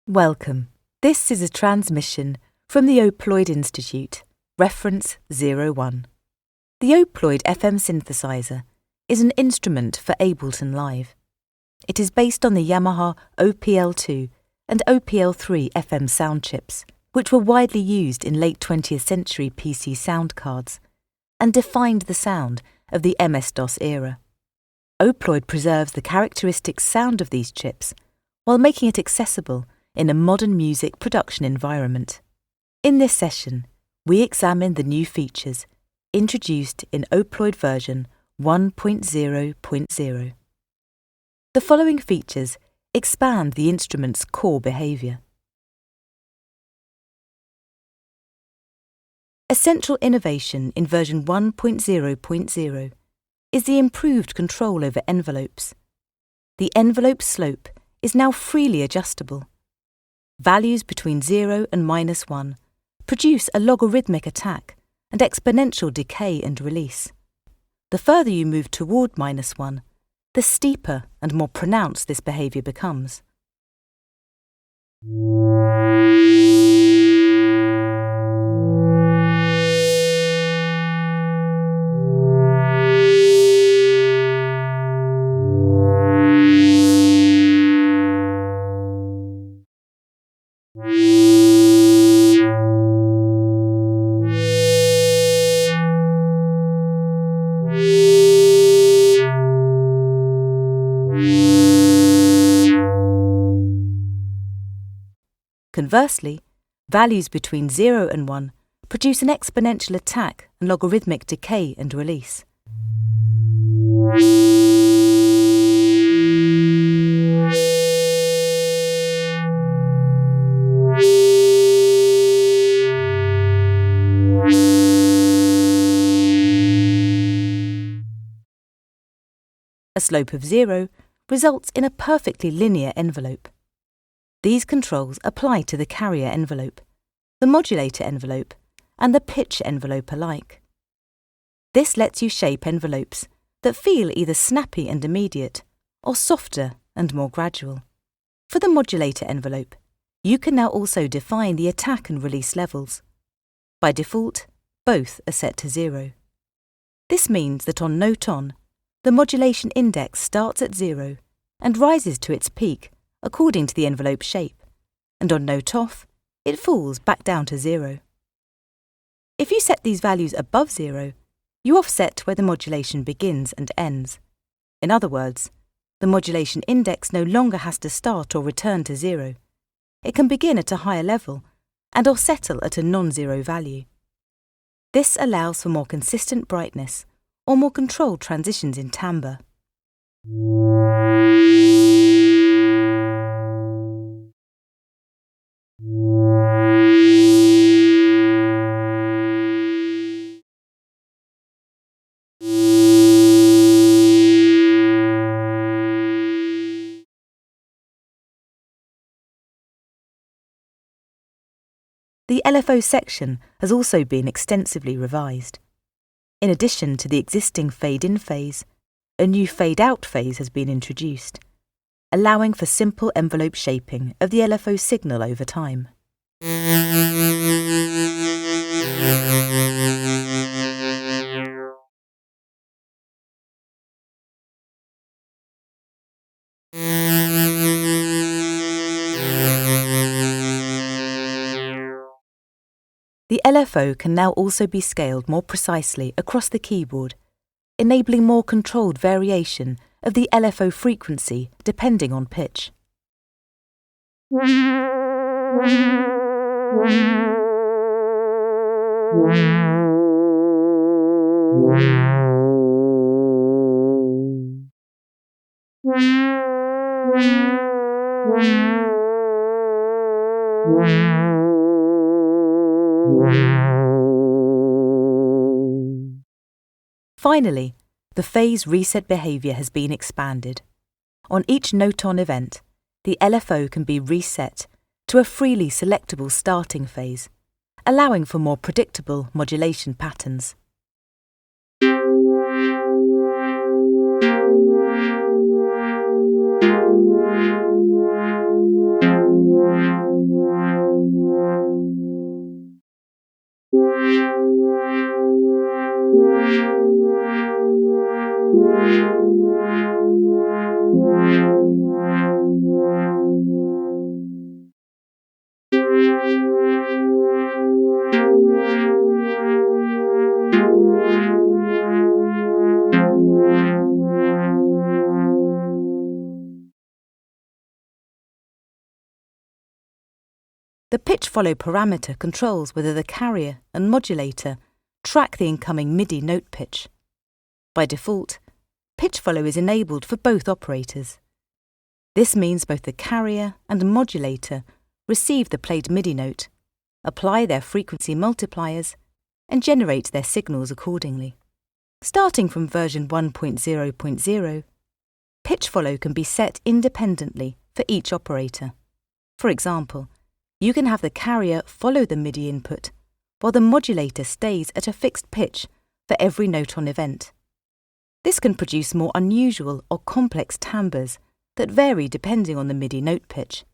Welcome. This is a transmission from the OPLoid Institute, reference 01. The OPLoid FM-Synthesizer is an instrument for Ableton Live. It is based on the Yamaha OPL2 and OPL3 FM sound chips, which were widely used in late 20th century PC sound cards, and defined the sound of the MS-DOS era. OPLoid preserves the characteristic sound of these chips while making it accessible in a modern music production environment. In this session, we examine the new features introduced in OPLoid version 1.0.0. The following features expand the instrument's core behavior. A central innovation in version 1.0.0 is the improved control over envelopes. The envelope slope is now freely adjustable. Values between 0 and -1 produce a logarithmic attack and exponential decay and release. The further you move toward -1, the steeper and more pronounced this behavior becomes. Conversely, values between 0 and 1 produce an exponential attack and logarithmic decay and release. A slope of 0 results in a perfectly linear envelope. These controls apply to the carrier envelope, the modulator envelope, and the pitch envelope alike. This lets you shape envelopes that feel either snappy and immediate or softer and more gradual. For the modulator envelope, you can now also define the attack and release levels. By default, both are set to 0. This means that on note on, the modulation index starts at 0 and rises to its peak according to the envelope shape, and on note off, it falls back down to 0. If you set these values above 0, you offset where the modulation begins and ends. In other words, the modulation index no longer has to start or return to 0. It can begin at a higher level and or settle at a non-zero value. This allows for more consistent brightness or more controlled transitions in timbre. The LFO section has also been extensively revised. In addition to the existing fade-in phase, a new fade-out phase has been introduced, allowing for simple envelope shaping of the LFO signal over time. The LFO can now also be scaled more precisely across the keyboard, enabling more controlled variation of the LFO frequency depending on pitch. Finally, the phase reset behavior has been expanded. On each note-on event, the LFO can be reset to a freely selectable starting phase, allowing for more predictable modulation patterns. The Pitchfollow parameter controls whether the carrier and modulator track the incoming MIDI note pitch. By default, Pitchfollow is enabled for both operators. This means both the carrier and modulator receive the played MIDI note, apply their frequency multipliers, and generate their signals accordingly. Starting from version 1.0.0, Pitchfollow can be set independently for each operator. For example, you can have the carrier follow the MIDI input, while the modulator stays at a fixed pitch for every note on event. This can produce more unusual or complex timbres that vary depending on the MIDI note pitch.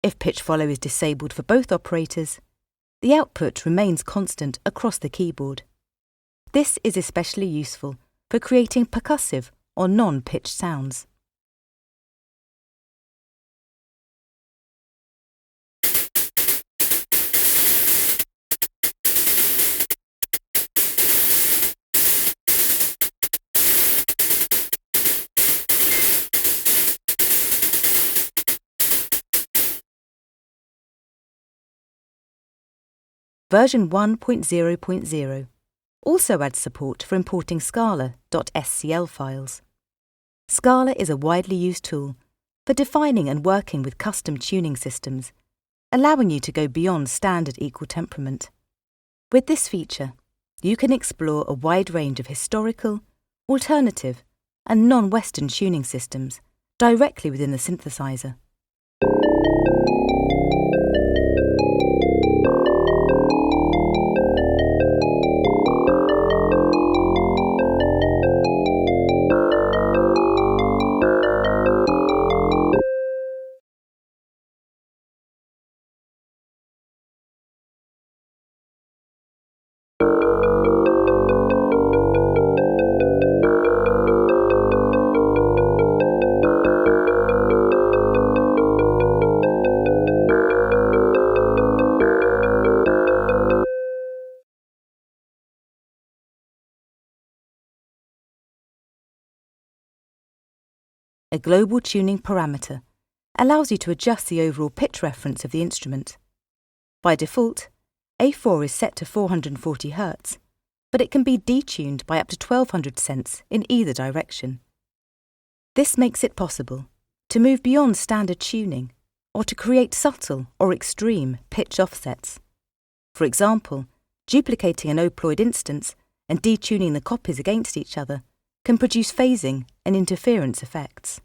If Pitchfollow is disabled for both operators, the output remains constant across the keyboard. This is especially useful for creating percussive or non-pitched sounds. Version 1.0.0 also adds support for importing Scala.scl files. Scala is a widely used tool for defining and working with custom tuning systems, allowing you to go beyond standard equal temperament. With this feature, you can explore a wide range of historical, alternative, and non-Western tuning systems directly within the synthesizer. A global tuning parameter allows you to adjust the overall pitch reference of the instrument. By default, A4 is set to 440 Hz, but it can be detuned by up to 1200 cents in either direction. This makes it possible to move beyond standard tuning or to create subtle or extreme pitch offsets. For example, duplicating an OPLoid instance and detuning the copies against each other can produce phasing and interference effects.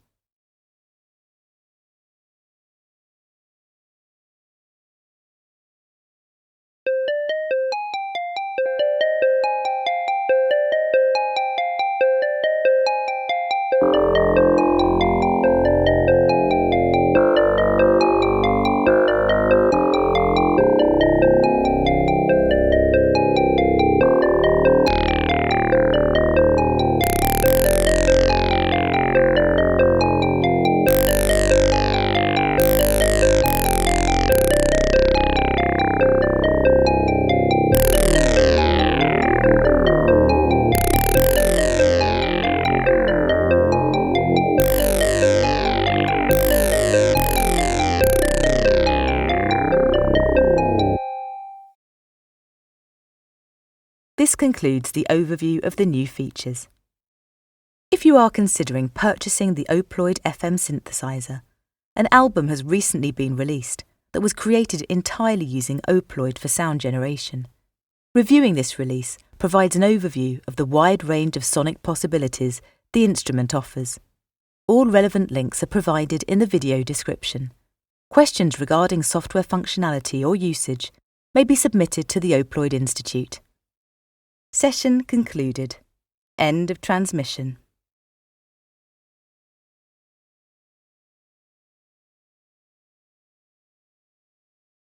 This concludes the overview of the new features. If you are considering purchasing the OPLoid FM-Synthesizer, an album has recently been released that was created entirely using OPLoid for sound generation. Reviewing this release provides an overview of the wide range of sonic possibilities the instrument offers. All relevant links are provided in the video description. Questions regarding software functionality or usage may be submitted to the OPLoid Institute. Session concluded. End of transmission.